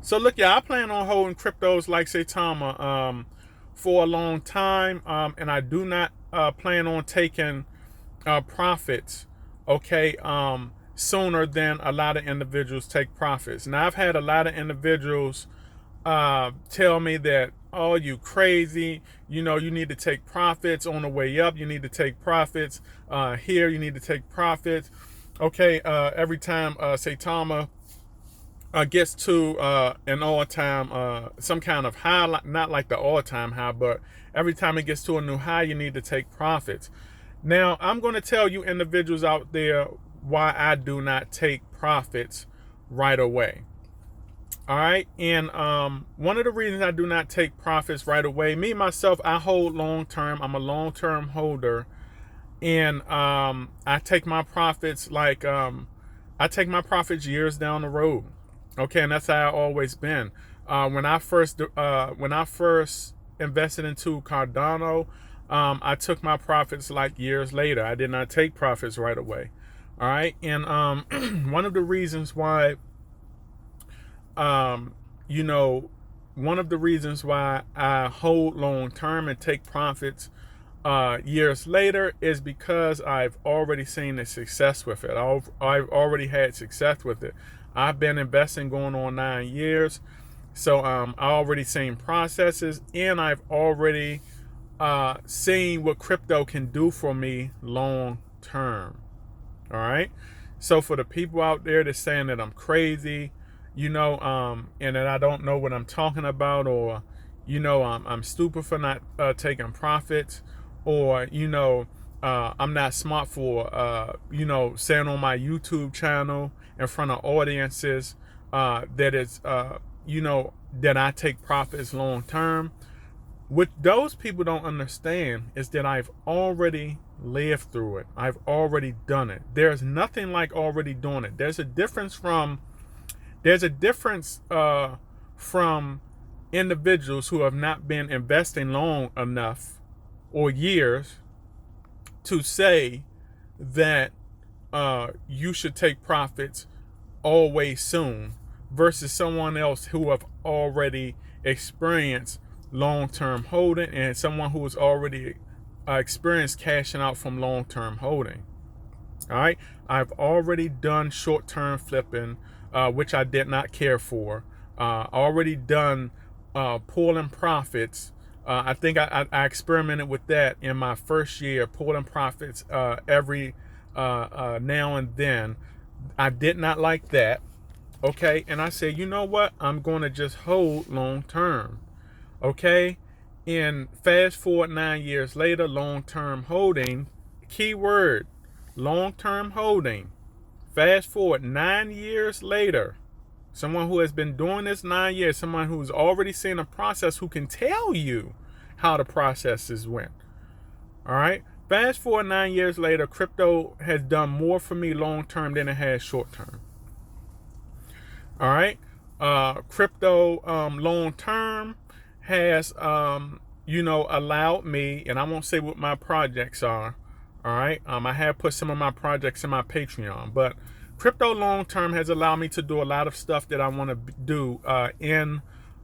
So look, yeah, I plan on holding cryptos like Saitama for a long time, and I do not plan on taking profits. Okay, sooner than a lot of individuals take profits. Now I've had a lot of individuals tell me that, oh, you crazy, you need to take profits on the way up, you need to take profits here, you need to take profits. Okay, every time Saitama gets to an all-time some kind of high, not like the all-time high, but every time it gets to a new high, you need to take profits. Now I'm going to tell you individuals out there why I do not take profits right away. All right. And one of the reasons I do not take profits right away, me myself, I hold long term. I'm a long term holder. And I take my profits I take my profits years down the road. Okay, and that's how I've always been. When I first invested into Cardano, I took my profits like years later. I did not take profits right away. All right. And one of the reasons why um, you know, one of the reasons why I hold long term and take profits years later is because I've already seen the success with it. I've already had success with it. I've been investing going on 9 years. So I already seen processes, and I've already seen what crypto can do for me long term. All right. So for the people out there that's saying that I'm crazy, and that I don't know what I'm talking about, or, I'm stupid for not taking profits, or, I'm not smart for, saying on my YouTube channel in front of audiences that is, that I take profits long term. What those people don't understand is that I've already lived through it. I've already done it. There's nothing like already doing it. There's a difference from individuals who have not been investing long enough or years to say that you should take profits always soon versus someone else who have already experienced long-term holding and someone who has already experienced cashing out from long-term holding. All right. I've already done short-term flipping, which I did not care for. Already done pulling profits. I think I experimented with that in my first year, pulling profits every now and then. I did not like that. Okay. And I said, you know what? I'm going to just hold long term. Okay. And fast forward 9 years later, long term holding, keyword, long term holding. Fast forward 9 years later, someone who has been doing this 9 years, someone who's already seen a process, who can tell you how the processes went. All right. Fast forward 9 years later, crypto has done more for me long term than it has short term. All right. Crypto long term has allowed me, and I won't say what my projects are. All right. I have put some of my projects in my Patreon, but crypto long term has allowed me to do a lot of stuff that I want to do in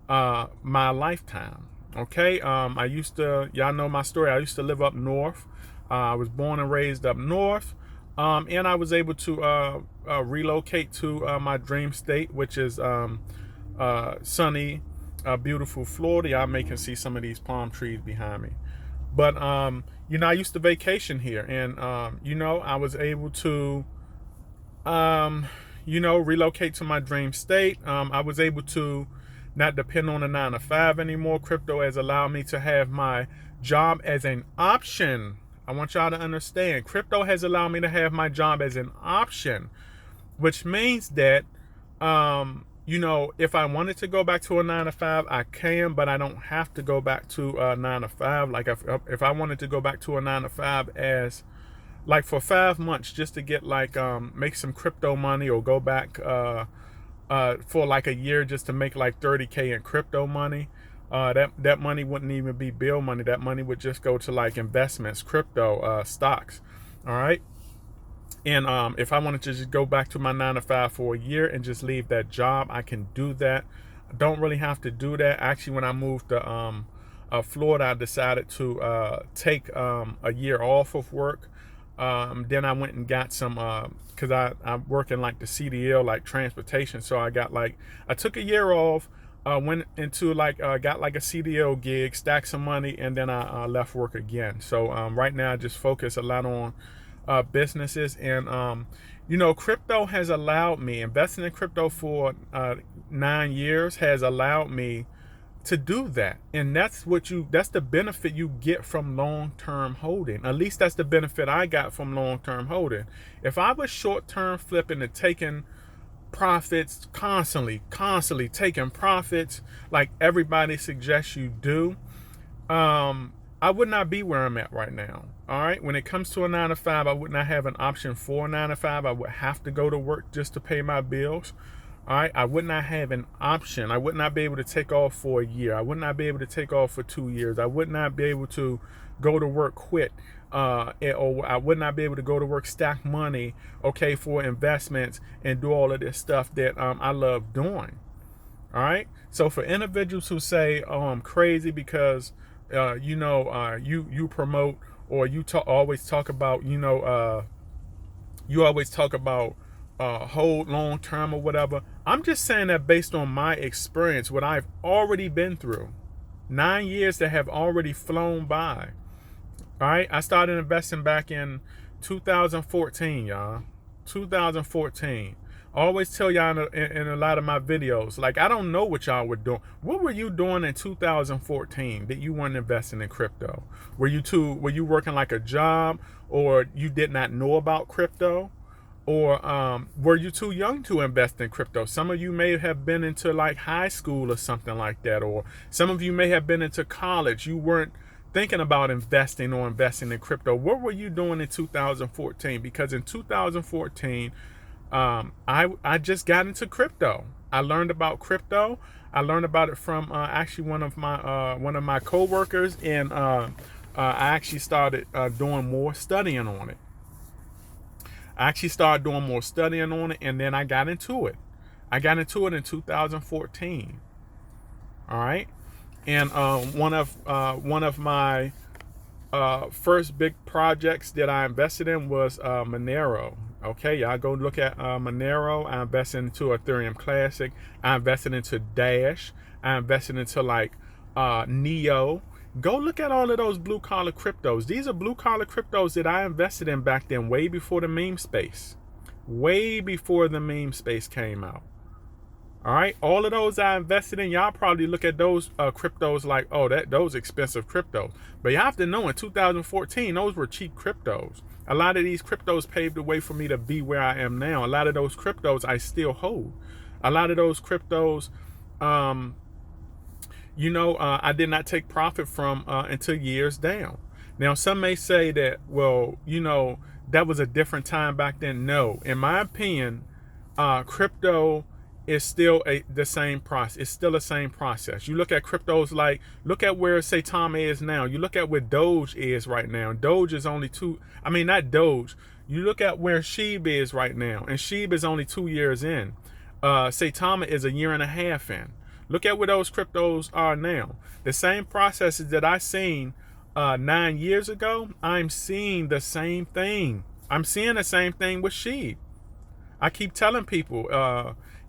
my lifetime. Okay. Y'all know my story. I used to live up north. I was born and raised up north. And I was able to relocate to my dream state, which is sunny, beautiful Florida. Y'all may can see some of these palm trees behind me. But, I used to vacation here. And, I was able to, relocate to my dream state. I was able to not depend on a 9 to 5 anymore. Crypto has allowed me to have my job as an option. I want y'all to understand. Crypto has allowed me to have my job as an option, which means that, if I wanted to go back to a 9 to 5, I can, but I don't have to go back to a 9 to 5. Like if I wanted to go back to a 9 to 5 as like for 5 months just to get make some crypto money, or go back for like a year just to make like 30K in crypto money. That money wouldn't even be bill money. That money would just go to like investments, crypto, stocks. All right. And if I wanted to just go back to my 9 to 5 for a year and just leave that job, I can do that. don't really have to do that. Actually, when I moved to Florida, I decided to take a year off of work. Then I went and got some, because I work in like the CDL, like transportation. So I took a year off, went into got like a CDL gig, stacked some money, and then I left work again. So right now I just focus a lot on businesses. And crypto has allowed me, investing in crypto for 9 years has allowed me to do that. And that's the benefit you get from long-term holding. At least that's the benefit I got from long-term holding. If I was short-term flipping and taking profits constantly taking profits like everybody suggests you do, I would not be where I'm at right now. All right. When it comes to a 9 to 5, I would not have an option for a 9 to 5. I would have to go to work just to pay my bills. All right. I would not have an option. I would not be able to take off for a year. I would not be able to take off for 2 years. I would not be able to go to work, quit. Or I would not be able to go to work, stack money, okay, for investments and do all of this stuff that I love doing. All right. So for individuals who say, "Oh, I'm crazy because you promote, or always talk about, hold long term or whatever," I'm just saying that based on my experience, what I've already been through, 9 years that have already flown by. All right, I started investing back in 2014, y'all. 2014. I always tell y'all in a lot of my videos, like, I don't know what y'all were doing. What were you doing in 2014 that you weren't investing in crypto? Were you working like a job, or you did not know about crypto? Or were you too young to invest in crypto? Some of you may have been into like high school or something like that. Or some of you may have been into college. You weren't thinking about investing in crypto. What were you doing in 2014? Because in 2014, I just got into crypto. I learned about crypto. I learned about it from actually one of my coworkers, and I actually started doing more studying on it. And then I got into it. I got into it in 2014. All right, and one of my first big projects that I invested in was Monero. Okay, y'all go look at Monero. I invested into Ethereum Classic. I invested into Dash. I invested into like Neo. Go look at all of those blue collar cryptos. These are blue collar cryptos that I invested in back then, way before the meme space. Way before the meme space came out. All right, all of those I invested in, y'all probably look at those cryptos like, oh, those expensive cryptos. But you have to know, in 2014, those were cheap cryptos. A lot of these cryptos paved the way for me to be where I am now. A lot of those cryptos I still hold. A lot of those cryptos, I did not take profit from until years down. Now, some may say that, well, that was a different time back then. No, in my opinion, crypto is still the same process. It's still the same process. You look at cryptos, look at where Saitama is now. You look at where Doge is right now. Doge is only not Doge. You look at where SHIB is right now, and SHIB is only 2 years in. Saitama is a year and a half in. Look at where those cryptos are now. The same processes that I seen 9 years ago, I'm seeing the same thing. I'm seeing the same thing with SHIB. I keep telling people,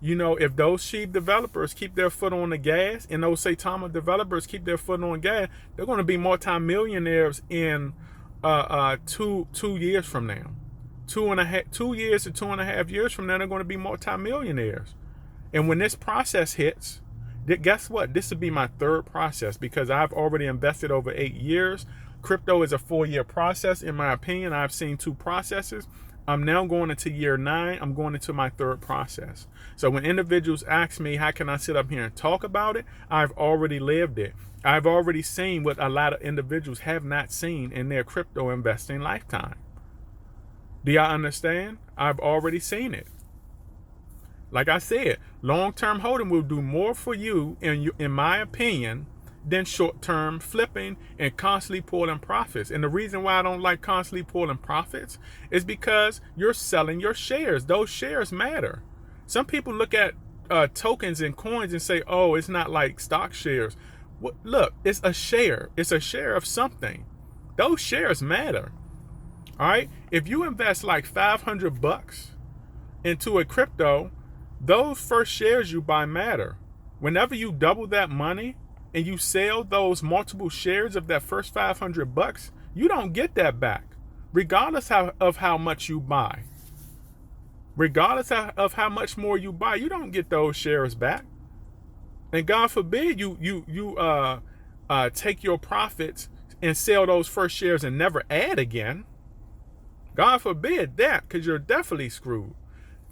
if those SHIB developers keep their foot on the gas, and those Saitama developers keep their foot on gas, they're going to be multimillionaires in 2 years from now. 2 years to 2.5 years from now, they're going to be multimillionaires. And when this process hits, guess what? This will be my third process, because I've already invested over 8 years. Crypto is a 4-year process. In my opinion, I've seen 2 processes. I'm now going into year 9. I'm going into my third process. So when individuals ask me, how can I sit up here and talk about it? I've already lived it. I've already seen what a lot of individuals have not seen in their crypto investing lifetime. Do y'all understand? I've already seen it. Like I said, long-term holding will do more for you, in my opinion, than short-term flipping and constantly pulling profits. And the reason why I don't like constantly pulling profits is because you're selling your shares. Those shares matter. Some people look at tokens and coins and say, oh, it's not like stock shares. Look, it's a share. It's a share of something. Those shares matter. All right. If you invest like $500 into a crypto, those first shares you buy matter. Whenever you double that money and you sell those multiple shares of that first $500, you don't get that back, regardless of how much you buy. Regardless of how much more you buy, you don't get those shares back. And God forbid you take your profits and sell those first shares and never add again. God forbid that, because you're definitely screwed.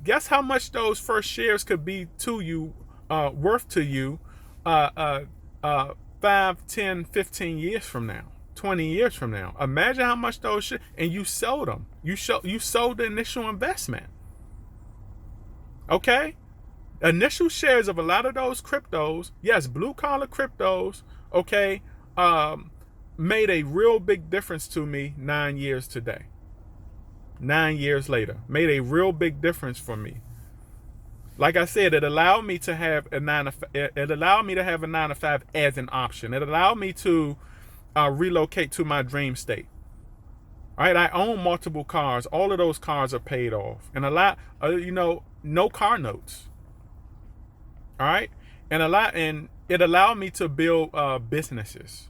Guess how much those first shares could be to you, worth to you, 5, 10, 15 years from now, 20 years from now. Imagine how much those shares, and you sold them. You sold the initial investment. Okay? Initial shares of a lot of those cryptos, yes, blue collar cryptos, okay, made a real big difference to me 9 years today. 9 years later, made a real big difference for me. Like I said, it allowed me to have a 9 to 5 as an option. It allowed me to relocate to my dream state. All right, I own multiple cars. All of those cars are paid off, and no car notes. All right, and it allowed me to build businesses,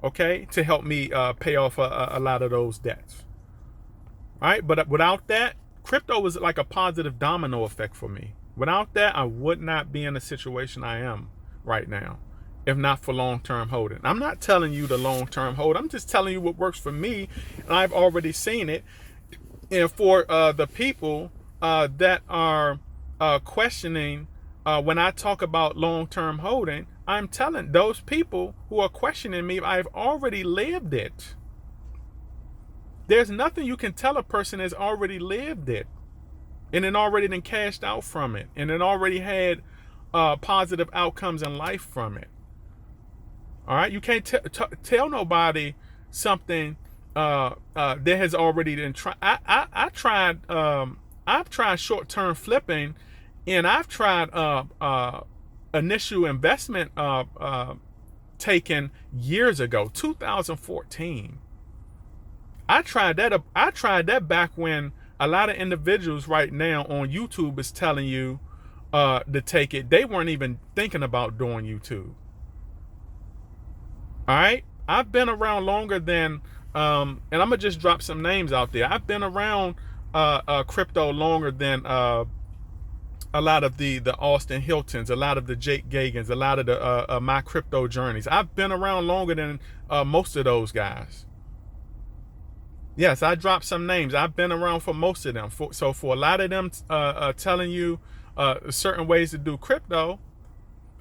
okay, to help me pay off a lot of those debts. All right, but without that, crypto was like a positive domino effect for me. Without that, I would not be in the situation I am right now, if not for long-term holding. I'm not telling you the long-term hold. I'm just telling you what works for me, and I've already seen it. And for the people that are questioning when I talk about long-term holding, I'm telling those people who are questioning me, I've already lived it. There's nothing you can tell a person that's already lived it, and then already then cashed out from it, and then already had positive outcomes in life from it. All right, you can't tell nobody something that has already been tried. I've tried short-term flipping, and I've tried initial investment taken years ago, 2014. I tried that back when a lot of individuals right now on YouTube is telling you to take it. They weren't even thinking about doing YouTube. All right, I've been around longer than, and I'm gonna just drop some names out there. I've been around crypto longer than a lot of the Austin Hiltons, a lot of the Jake Gagans, a lot of the my crypto journeys. I've been around longer than most of those guys. Yes, I dropped some names. I've been around for most of them. So for a lot of them telling you certain ways to do crypto,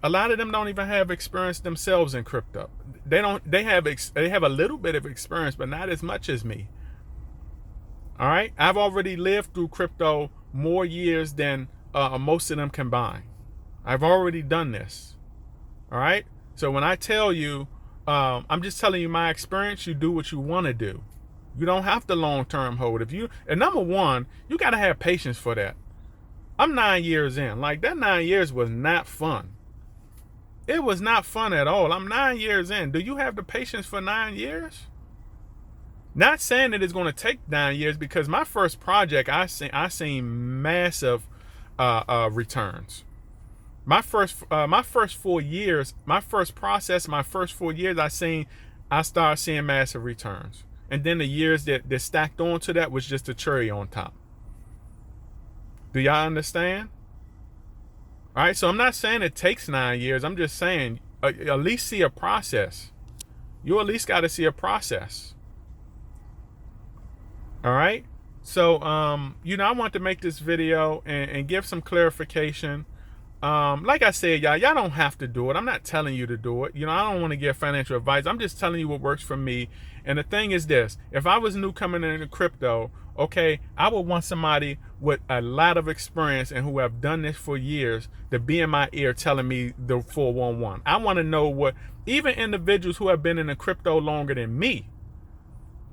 a lot of them don't even have experience themselves in crypto. They have a little bit of experience, but not as much as me. All right, I've already lived through crypto more years than most of them combined. I've already done this. All right, so when I tell you, I'm just telling you my experience. You do what you want to do. You don't have to long-term hold. And number one, you got to have patience for that. I'm 9 years in. Like, that 9 years was not fun. It was not fun at all. I'm 9 years in. Do you have the patience for 9 years? Not saying that it's going to take 9 years, because my first project, I seen massive returns. My first 4 years, my first process, my first 4 years, I started seeing massive returns. And then the years that stacked onto that was just a cherry on top. Do y'all understand? All right, so I'm not saying it takes 9 years. I'm just saying at least see a process. You at least got to see a process. All right. So, I want to make this video and give some clarification. Like I said, y'all don't have to do it. I'm not telling you to do it. I don't want to give financial advice. I'm just telling you what works for me. And the thing is this: if I was new coming into crypto, okay, I would want somebody with a lot of experience and who have done this for years to be in my ear telling me the 411. I want to know what, even individuals who have been in the crypto longer than me.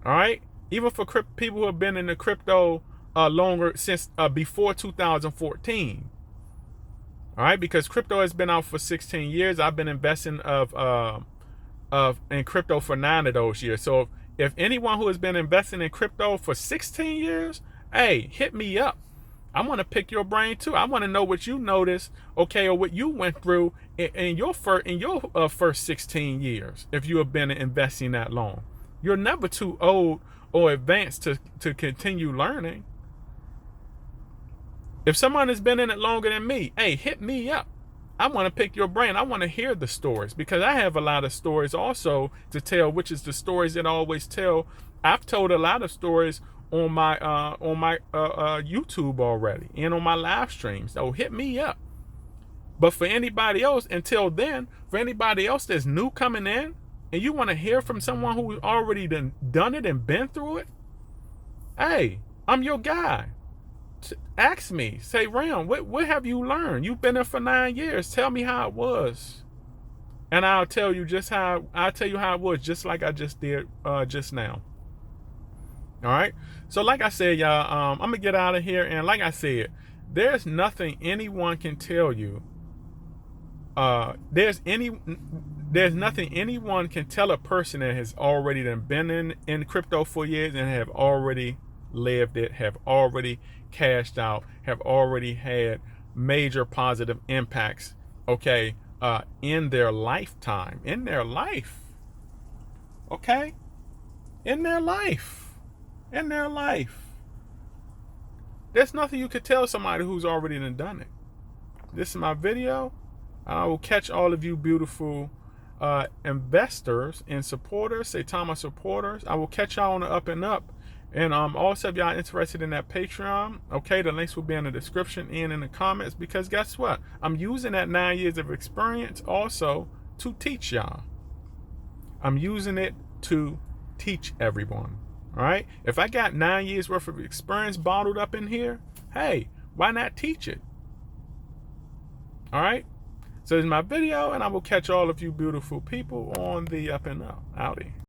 All right, even for people who have been in the crypto longer since before 2014. All right, because crypto has been out for 16 years. I've been investing in crypto for 9 of those years. So if anyone who has been investing in crypto for 16 years, hey, hit me up. I want to pick your brain too. I want to know what you noticed, okay, or what you went through in your first 16 years. If you have been investing that long, you're never too old or advanced to continue learning. If someone has been in it longer than me, hey, hit me up. I want to pick your brain. I want to hear the stories, because I have a lot of stories also to tell, which is the stories that I always tell. I've told a lot of stories on my YouTube already and on my live streams. So hit me up. But for anybody else, until then, for anybody else that's new coming in and you want to hear from someone who's already done it and been through it, hey, I'm your guy. Ask me, say, Ram, what have you learned? You've been there for 9 years. Tell me how it was, and I'll tell you how it was, just like I just did just now. All right. So like I said, y'all, I'm gonna get out of here, and like I said, there's nothing anyone can tell you. There's nothing anyone can tell a person that has already been in crypto for years and have already lived it, have already cashed out, have already had major positive impacts, okay, in their lifetime, in their life, okay, in their life. There's nothing you could tell somebody who's already done it. This is my video. I will catch all of you beautiful investors and supporters, Saitama supporters. I will catch y'all on the up and up. And also, if y'all interested in that Patreon, okay, the links will be in the description and in the comments, because guess what? I'm using that 9 years of experience also to teach y'all. I'm using it to teach everyone. All right? If I got 9 years worth of experience bottled up in here, hey, why not teach it? All right? So this is my video, and I will catch all of you beautiful people on the up and up. Howdy.